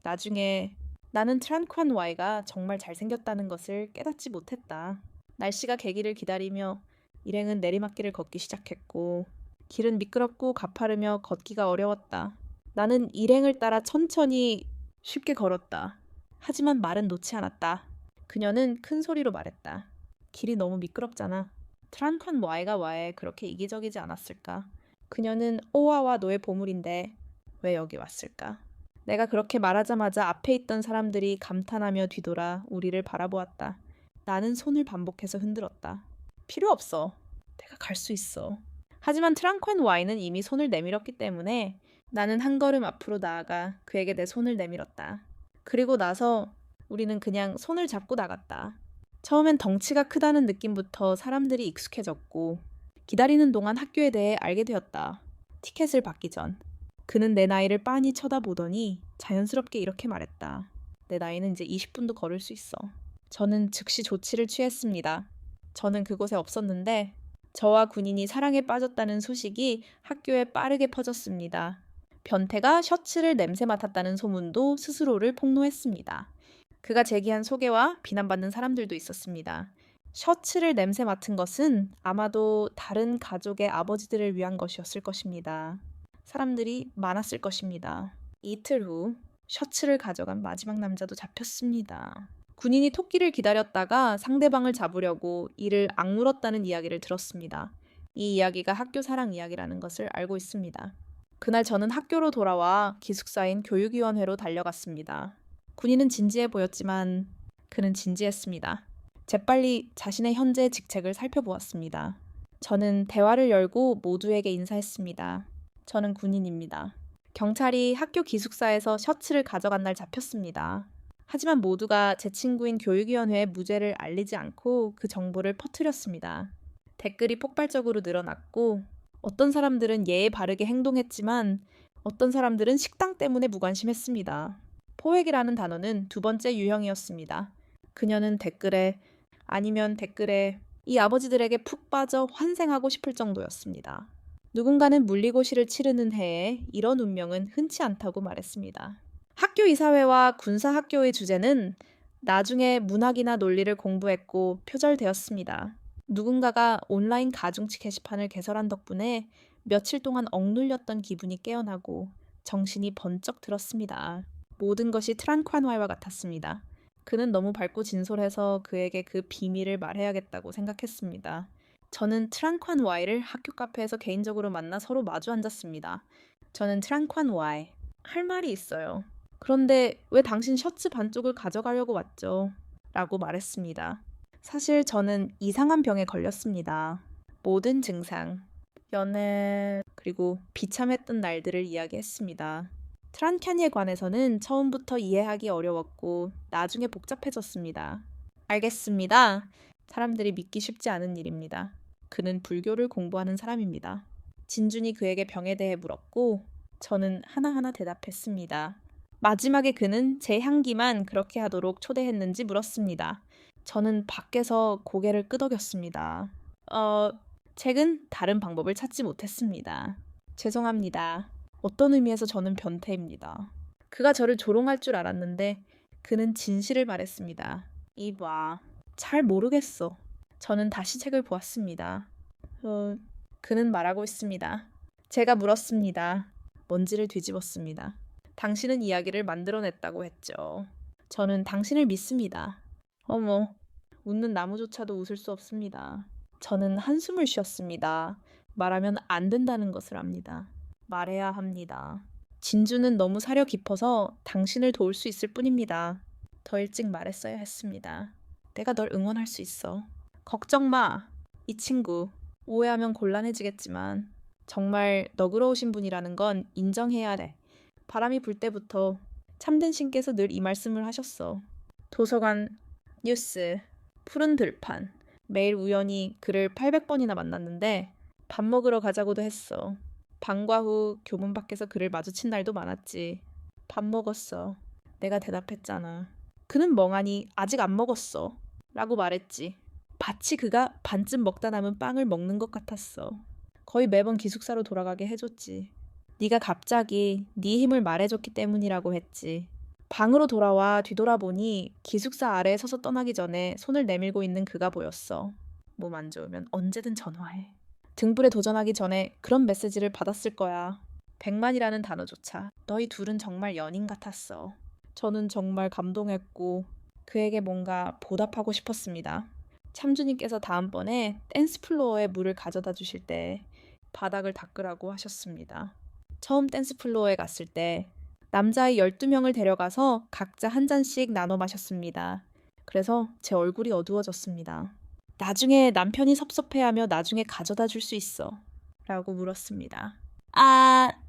나중에 나는 트란켄 와이가 정말 잘생겼다는 것을 깨닫지 못했다. 날씨가 개기를 기다리며 일행은 내리막길을 걷기 시작했고 길은 미끄럽고 가파르며 걷기가 어려웠다. 나는 일행을 따라 천천히 쉽게 걸었다. 하지만 말은 놓지 않았다. 그녀는 큰 소리로 말했다. 길이 너무 미끄럽잖아. 트란켄 와이가 와에 그렇게 이기적이지 않았을까? 그녀는 오와와 너의 보물인데 왜 여기 왔을까? 내가 그렇게 말하자마자 앞에 있던 사람들이 감탄하며 뒤돌아 우리를 바라보았다. 나는 손을 반복해서 흔들었다. 필요 없어. 내가 갈 수 있어. 하지만 트란켄 와이는 이미 손을 내밀었기 때문에 나는 한 걸음 앞으로 나아가 그에게 내 손을 내밀었다. 그리고 나서 우리는 그냥 손을 잡고 나갔다. 처음엔 덩치가 크다는 느낌부터 사람들이 익숙해졌고 기다리는 동안 학교에 대해 알게 되었다. 티켓을 받기 전. 그는 내 나이를 빤히 쳐다보더니 자연스럽게 이렇게 말했다. 내 나이는 이제 20분도 걸을 수 있어. 저는 즉시 조치를 취했습니다. 저는 그곳에 없었는데 저와 군인이 사랑에 빠졌다는 소식이 학교에 빠르게 퍼졌습니다. 변태가 셔츠를 냄새 맡았다는 소문도 스스로를 폭로했습니다. 그가 제기한 소개와 비난받는 사람들도 있었습니다. 셔츠를 냄새 맡은 것은 아마도 다른 가족의 아버지들을 위한 것이었을 것입니다. 사람들이 많았을 것입니다. 이틀 후 셔츠를 가져간 마지막 남자도 잡혔습니다. 군인이 토끼를 기다렸다가 상대방을 잡으려고 이를 악물었다는 이야기를 들었습니다. 이 이야기가 학교 사랑 이야기라는 것을 알고 있습니다. 그날 저는 학교로 돌아와 기숙사인 교육위원회로 달려갔습니다. 군인은 진지해 보였지만 그는 진지했습니다. 재빨리 자신의 현재 직책을 살펴보았습니다. 저는 대화를 열고 모두에게 인사했습니다. 저는 군인입니다. 경찰이 학교 기숙사에서 셔츠를 가져간 날 잡혔습니다. 하지만 모두가 제 친구인 교육위원회에 무죄를 알리지 않고 그 정보를 퍼뜨렸습니다. 댓글이 폭발적으로 늘어났고 어떤 사람들은 예의 바르게 행동했지만 어떤 사람들은 식당 때문에 무관심했습니다. 포획이라는 단어는 두 번째 유형이었습니다. 그녀는 댓글에 이 아버지들에게 푹 빠져 환생하고 싶을 정도였습니다. 누군가는 물리고시를 치르는 해에 이런 운명은 흔치 않다고 말했습니다. 학교 이사회와 군사학교의 주제는 나중에 문학이나 논리를 공부했고 표절되었습니다. 누군가가 온라인 가중치 게시판을 개설한 덕분에 며칠 동안 억눌렸던 기분이 깨어나고 정신이 번쩍 들었습니다. 모든 것이 트랑ኳ노이와 같았습니다. 그는 너무 밝고 진솔해서 그에게 그 비밀을 말해야겠다고 생각했습니다. 저는 트랑ኳ노이를 학교 카페에서 개인적으로 만나 서로 마주 앉았습니다. 저는 트랑ኳ노이, 할 말이 있어요. 그런데 왜 당신 셔츠 반쪽을 가져가려고 왔죠? 라고 말했습니다. 사실 저는 이상한 병에 걸렸습니다. 모든 증상, 연애, 그리고 비참했던 날들을 이야기했습니다. 트랑카니에 관해서는 처음부터 이해하기 어려웠고 나중에 복잡해졌습니다. 알겠습니다. 사람들이 믿기 쉽지 않은 일입니다. 그는 불교를 공부하는 사람입니다. 진준이 그에게 병에 대해 물었고 저는 하나하나 대답했습니다. 마지막에 그는 제 향기만 그렇게 하도록 초대했는지 물었습니다. 저는 밖에서 고개를 끄덕였습니다. 책은 다른 방법을 찾지 못했습니다. 죄송합니다. 어떤 의미에서 저는 변태입니다. 그가 저를 조롱할 줄 알았는데 그는 진실을 말했습니다. 이봐, 잘 모르겠어. 저는 다시 책을 보았습니다. 그는 말하고 있습니다. 제가 물었습니다. 먼지를 뒤집었습니다. 당신은 이야기를 만들어냈다고 했죠. 저는 당신을 믿습니다. 어머, 웃는 나무조차도 웃을 수 없습니다. 저는 한숨을 쉬었습니다. 말하면 안 된다는 것을 압니다. 말해야 합니다. 진주는 너무 사려 깊어서 당신을 도울 수 있을 뿐입니다. 더 일찍 말했어야 했습니다. 내가 널 응원할 수 있어. 걱정 마. 이 친구. 오해하면 곤란해지겠지만 정말 너그러우신 분이라는 건 인정해야 돼. 바람이 불 때부터 참된 신께서 늘 이 말씀을 하셨어. 도서관, 뉴스, 푸른 들판. 매일 우연히 그를 800번이나 만났는데 밥 먹으러 가자고도 했어. 방과 후 교문 밖에서 그를 마주친 날도 많았지. 밥 먹었어. 내가 대답했잖아. 그는 멍하니 아직 안 먹었어. 라고 말했지. 마치 그가 반쯤 먹다 남은 빵을 먹는 것 같았어. 거의 매번 기숙사로 돌아가게 해줬지. 네가 갑자기 네 힘을 말해줬기 때문이라고 했지. 방으로 돌아와 뒤돌아보니 기숙사 아래에 서서 떠나기 전에 손을 내밀고 있는 그가 보였어. 몸 안 좋으면 언제든 전화해. 등불에 도전하기 전에 그런 메시지를 받았을 거야. 100만이라는 단어조차. 너희 둘은 정말 연인 같았어. 저는 정말 감동했고 그에게 뭔가 보답하고 싶었습니다. 참주님께서 다음번에 댄스 플로어에 물을 가져다 주실 때 바닥을 닦으라고 하셨습니다. 처음 댄스 플로어에 갔을 때 남자의 12명을 데려가서 각자 한 잔씩 나눠 마셨습니다. 그래서 제 얼굴이 어두워졌습니다. 나중에 남편이 섭섭해하며 나중에 가져다 줄 수 있어. 라고 물었습니다.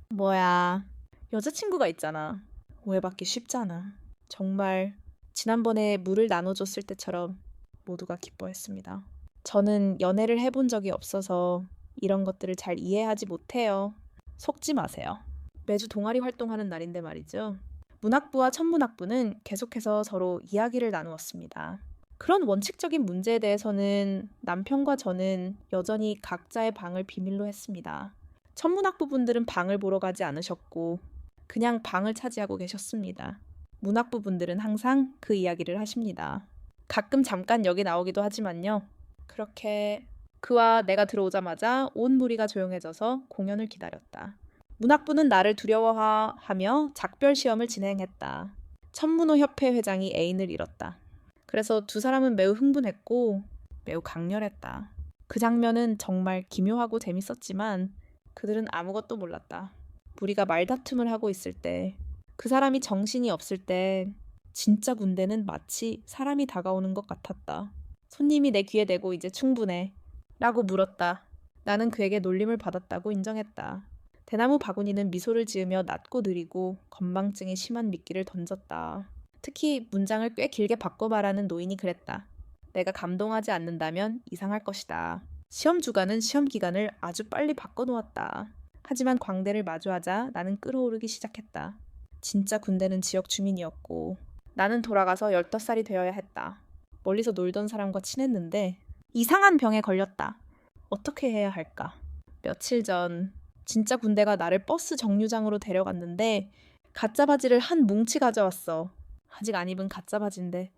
뭐야. 여자친구가 있잖아. 오해받기 쉽잖아. 정말 지난번에 물을 나눠줬을 때처럼 모두가 기뻐했습니다. 저는 연애를 해본 적이 없어서 이런 것들을 잘 이해하지 못해요. 속지 마세요. 매주 동아리 활동하는 날인데 말이죠. 문학부와 천문학부는 계속해서 서로 이야기를 나누었습니다. 그런 원칙적인 문제에 대해서는 남편과 저는 여전히 각자의 방을 비밀로 했습니다. 천문학부 분들은 방을 보러 가지 않으셨고 그냥 방을 차지하고 계셨습니다. 문학부분들은 항상 그 이야기를 하십니다. 가끔 잠깐 여기 나오기도 하지만요. 그렇게 그와 내가 들어오자마자 온 무리가 조용해져서 공연을 기다렸다. 문학부는 나를 두려워하며 작별 시험을 진행했다. 천문호협회 회장이 애인을 잃었다. 그래서 두 사람은 매우 흥분했고 매우 강렬했다. 그 장면은 정말 기묘하고 재밌었지만 그들은 아무것도 몰랐다. 우리가 말다툼을 하고 있을 때, 그 사람이 정신이 없을 때 진짜 군대는 마치 사람이 다가오는 것 같았다. 손님이 내 귀에 대고 이제 충분해 라고 물었다. 나는 그에게 놀림을 받았다고 인정했다. 대나무 바구니는 미소를 지으며 낮고 느리고 건망증이 심한 미끼를 던졌다. 특히 문장을 꽤 길게 바꿔 말하는 노인이 그랬다. 내가 감동하지 않는다면 이상할 것이다. 시험 주간은 시험 기간을 아주 빨리 바꿔놓았다. 하지만 광대를 마주하자 나는 끓어오르기 시작했다. 진짜 군대는 지역 주민이었고 나는 돌아가서 15살이 되어야 했다. 멀리서 놀던 사람과 친했는데 이상한 병에 걸렸다. 어떻게 해야 할까? 며칠 전 진짜 군대가 나를 버스 정류장으로 데려갔는데 가짜 바지를 한 뭉치 가져왔어. 아직 안 입은 가짜 바지인데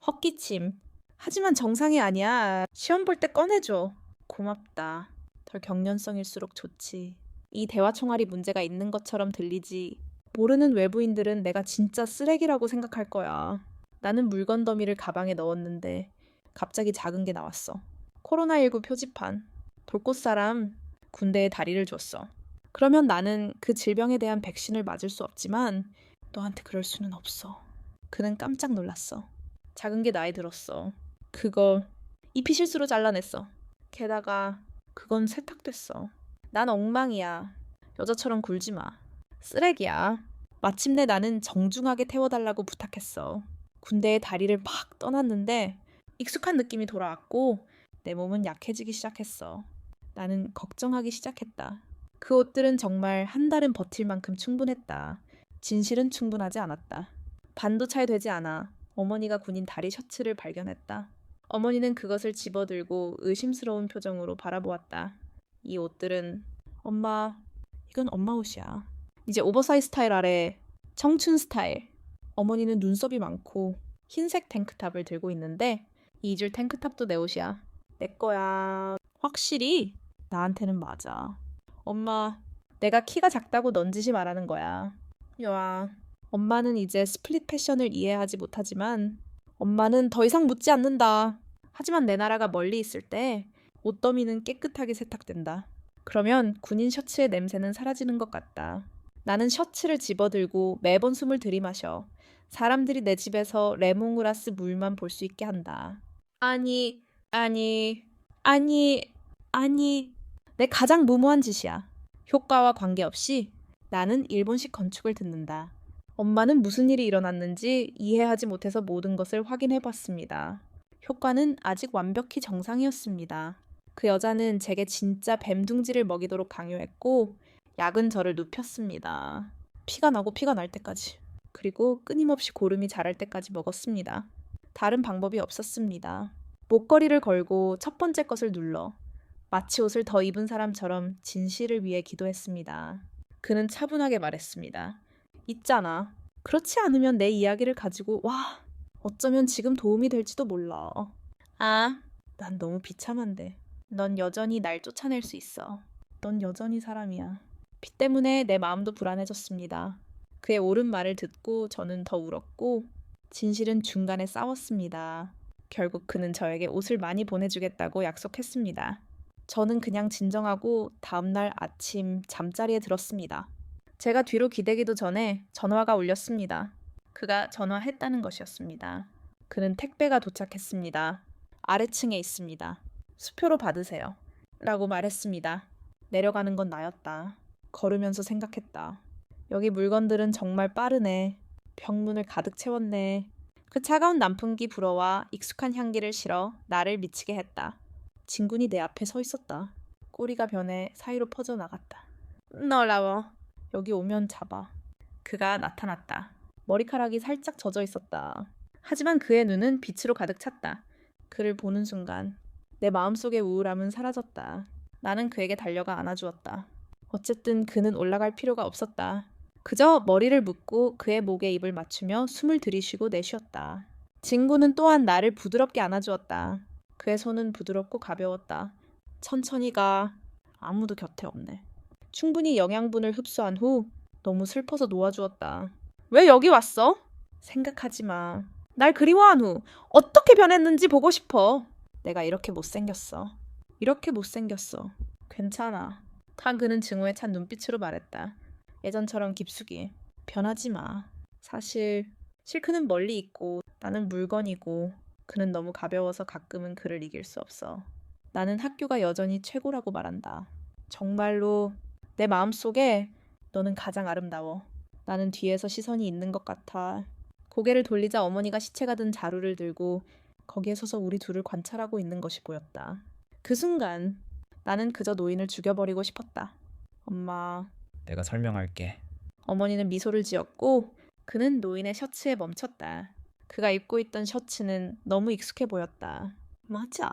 헛기침. 하지만 정상이 아니야. 시험 볼 때 꺼내줘. 고맙다. 덜 경련성일수록 좋지. 이 대화 총알이 문제가 있는 것처럼 들리지. 모르는 외부인들은 내가 진짜 쓰레기라고 생각할 거야. 나는 물건 더미를 가방에 넣었는데 갑자기 작은 게 나왔어. 코로나19 표지판. 돌꽃 사람 군대에 다리를 줬어. 그러면 나는 그 질병에 대한 백신을 맞을 수 없지만 너한테 그럴 수는 없어. 그는 깜짝 놀랐어. 작은 게 나이 들었어. 그걸 잎이 실수로 잘라냈어. 게다가 그건 세탁됐어. 난 엉망이야. 여자처럼 굴지 마. 쓰레기야. 마침내 나는 정중하게 태워달라고 부탁했어. 군대에 다리를 막 떠났는데 익숙한 느낌이 돌아왔고 내 몸은 약해지기 시작했어. 나는 걱정하기 시작했다. 그 옷들은 정말 한 달은 버틸 만큼 충분했다. 진실은 충분하지 않았다. 반도 차이 되지 않아 어머니가 군인 다리 셔츠를 발견했다. 어머니는 그것을 집어들고 의심스러운 표정으로 바라보았다. 이 옷들은 엄마, 이건 엄마 옷이야. 이제 오버사이즈 스타일 아래 청춘 스타일. 어머니는 눈썹이 많고 흰색 탱크탑을 들고 있는데 이 줄 탱크탑도 내 옷이야. 내 거야. 확실히 나한테는 맞아. 엄마, 내가 키가 작다고 넌지시 말하는 거야. 야, 엄마는 이제 스플릿 패션을 이해하지 못하지만 엄마는 더 이상 묻지 않는다. 하지만 내 나라가 멀리 있을 때 옷더미는 깨끗하게 세탁된다. 그러면 군인 셔츠의 냄새는 사라지는 것 같다. 나는 셔츠를 집어들고 매번 숨을 들이마셔. 사람들이 내 집에서 레몬그라스 물만 볼 수 있게 한다. 아니, 내 가장 무모한 짓이야. 효과와 관계없이 나는 일본식 건축을 듣는다. 엄마는 무슨 일이 일어났는지 이해하지 못해서 모든 것을 확인해봤습니다. 효과는 아직 완벽히 정상이었습니다. 그 여자는 제게 진짜 뱀둥지를 먹이도록 강요했고 약은 저를 눕혔습니다. 피가 나고 피가 날 때까지. 그리고 끊임없이 고름이 자랄 때까지 먹었습니다. 다른 방법이 없었습니다. 목걸이를 걸고 첫 번째 것을 눌러 마치 옷을 더 입은 사람처럼 진실을 위해 기도했습니다. 그는 차분하게 말했습니다. 있잖아. 그렇지 않으면 내 이야기를 가지고 어쩌면 지금 도움이 될지도 몰라. 아, 난 너무 비참한데. 넌 여전히 날 쫓아낼 수 있어. 넌 여전히 사람이야. 피 때문에 내 마음도 불안해졌습니다. 그의 옳은 말을 듣고 저는 더 울었고 진실은 중간에 싸웠습니다. 결국 그는 저에게 옷을 많이 보내주겠다고 약속했습니다. 저는 그냥 진정하고 다음날 아침 잠자리에 들었습니다. 제가 뒤로 기대기도 전에 전화가 울렸습니다. 그가 전화했다는 것이었습니다. 그는 택배가 도착했습니다. 아래층에 있습니다. 수표로 받으세요. 라고 말했습니다. 내려가는 건 나였다. 걸으면서 생각했다. 여기 물건들은 정말 빠르네. 병문을 가득 채웠네. 그 차가운 남풍기 불어와 익숙한 향기를 실어 나를 미치게 했다. 진군이 내 앞에 서 있었다. 꼬리가 변해 사이로 퍼져나갔다. 놀라워. 여기 오면 잡아. 그가 나타났다. 머리카락이 살짝 젖어 있었다. 하지만 그의 눈은 빛으로 가득 찼다. 그를 보는 순간 내 마음속의 우울함은 사라졌다. 나는 그에게 달려가 안아주었다. 어쨌든 그는 올라갈 필요가 없었다. 그저 머리를 묶고 그의 목에 입을 맞추며 숨을 들이쉬고 내쉬었다. 진구는 또한 나를 부드럽게 안아주었다. 그의 손은 부드럽고 가벼웠다. 천천히 가. 아무도 곁에 없네. 충분히 영양분을 흡수한 후 너무 슬퍼서 놓아주었다. 왜 여기 왔어? 생각하지 마. 날 그리워한 후 어떻게 변했는지 보고 싶어. 내가 이렇게 못생겼어. 이렇게 못생겼어. 괜찮아. 한 그는 증오에 찬 눈빛으로 말했다. 예전처럼 깊숙이. 변하지 마. 사실 실크는 멀리 있고 나는 물건이고 그는 너무 가벼워서 가끔은 그를 이길 수 없어. 나는 학교가 여전히 최고라고 말한다. 정말로 내 마음속에 너는 가장 아름다워. 나는 뒤에서 시선이 있는 것 같아. 고개를 돌리자 어머니가 시체가 든 자루를 들고 거기에 서서 우리 둘을 관찰하고 있는 것이 보였다. 그 순간 나는 그저 노인을 죽여버리고 싶었다. 엄마. 내가 설명할게. 어머니는 미소를 지었고 그는 노인의 셔츠에 멈췄다. 그가 입고 있던 셔츠는 너무 익숙해 보였다. 맞아.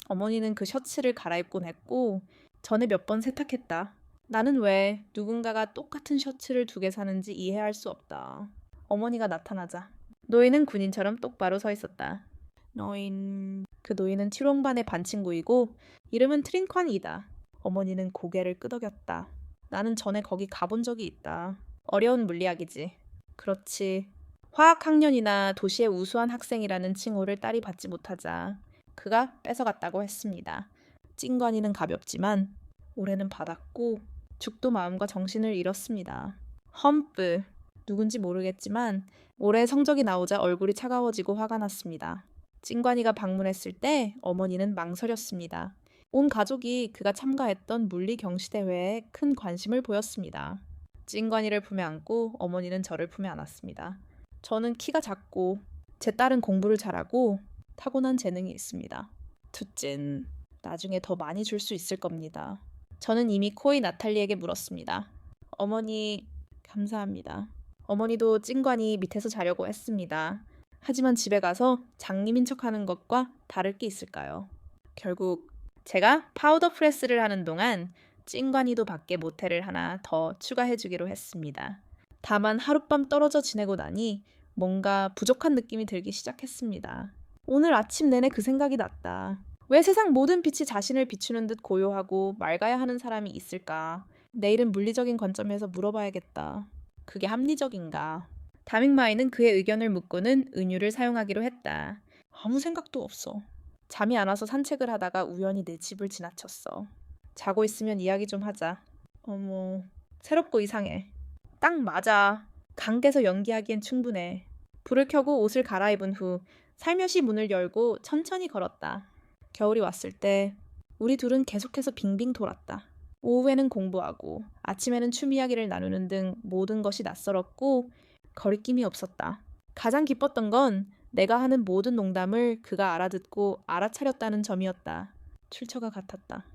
어머니는 그 셔츠를 갈아입곤 했고 전에 몇 번 세탁했다. 나는 왜 누군가가 똑같은 셔츠를 두 개 사는지 이해할 수 없다. 어머니가 나타나자 노인은 군인처럼 똑바로 서 있었다. 노인... 그 노인은 티롱반의 반 친구이고 이름은 트링컨이다. 어머니는 고개를 끄덕였다. 나는 전에 거기 가본 적이 있다. 어려운 물리학이지. 그렇지. 화학학년이나 도시의 우수한 학생이라는 칭호를 딸이 받지 못하자 그가 뺏어갔다고 했습니다. 찐관이는 가볍지만 올해는 받았고 죽도 마음과 정신을 잃었습니다. 험프. 누군지 모르겠지만 올해 성적이 나오자 얼굴이 차가워지고 화가 났습니다. 찐관이가 방문했을 때 어머니는 망설였습니다. 온 가족이 그가 참가했던 물리 경시대회에 큰 관심을 보였습니다. 찐관이를 품에 안고 어머니는 저를 품에 안았습니다. 저는 키가 작고 제 딸은 공부를 잘하고 타고난 재능이 있습니다. 투찐, 나중에 더 많이 줄 수 있을 겁니다. 저는 이미 코이 나탈리에게 물었습니다. 어머니, 감사합니다. 어머니도 찐관이 밑에서 자려고 했습니다. 하지만 집에 가서 장님인 척하는 것과 다를 게 있을까요? 결국 제가 파우더 프레스를 하는 동안 찐관이도 밖에 모텔을 하나 더 추가해주기로 했습니다. 다만 하룻밤 떨어져 지내고 나니 뭔가 부족한 느낌이 들기 시작했습니다. 오늘 아침 내내 그 생각이 났다. 왜 세상 모든 빛이 자신을 비추는 듯 고요하고 맑아야 하는 사람이 있을까? 내일은 물리적인 관점에서 물어봐야겠다. 그게 합리적인가? 다믹마이는 그의 의견을 묻고는 은유를 사용하기로 했다. 아무 생각도 없어. 잠이 안 와서 산책을 하다가 우연히 내 집을 지나쳤어. 자고 있으면 이야기 좀 하자. 어머, 새롭고 이상해. 딱 맞아. 강돼서 연기하기엔 충분해. 불을 켜고 옷을 갈아입은 후 살며시 문을 열고 천천히 걸었다. 겨울이 왔을 때 우리 둘은 계속해서 빙빙 돌았다. 오후에는 공부하고 아침에는 춤 이야기를 나누는 등 모든 것이 낯설었고 거리낌이 없었다. 가장 기뻤던 건 내가 하는 모든 농담을 그가 알아듣고 알아차렸다는 점이었다. 출처가 같았다.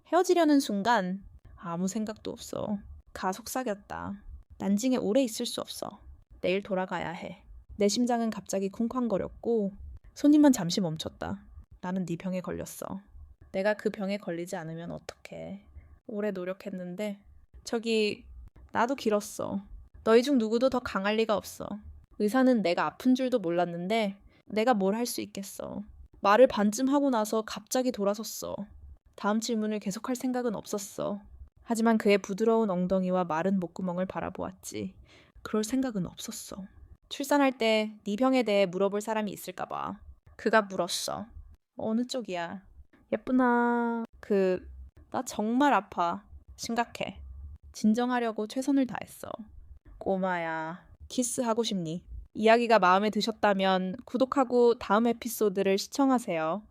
헤어지려는 순간 아무 생각도 없어. 가 속삭였다. 난징에 오래 있을 수 없어. 내일 돌아가야 해. 내 심장은 갑자기 쿵쾅거렸고 손님만 잠시 멈췄다. 나는 네 병에 걸렸어. 내가 그 병에 걸리지 않으면 어떡해. 오래 노력했는데 저기 나도 길었어. 너희 중 누구도 더 강할 리가 없어. 의사는 내가 아픈 줄도 몰랐는데 내가 뭘 할 수 있겠어. 말을 반쯤 하고 나서 갑자기 돌아섰어. 다음 질문을 계속할 생각은 없었어. 하지만 그의 부드러운 엉덩이와 마른 목구멍을 바라보았지. 그럴 생각은 없었어. 출산할 때 네 병에 대해 물어볼 사람이 있을까 봐. 그가 물었어. 어느 쪽이야? 예쁘나? 나 정말 아파. 심각해. 진정하려고 최선을 다했어. 꼬마야, 키스하고 싶니? 이야기가 마음에 드셨다면 구독하고 다음 에피소드를 시청하세요.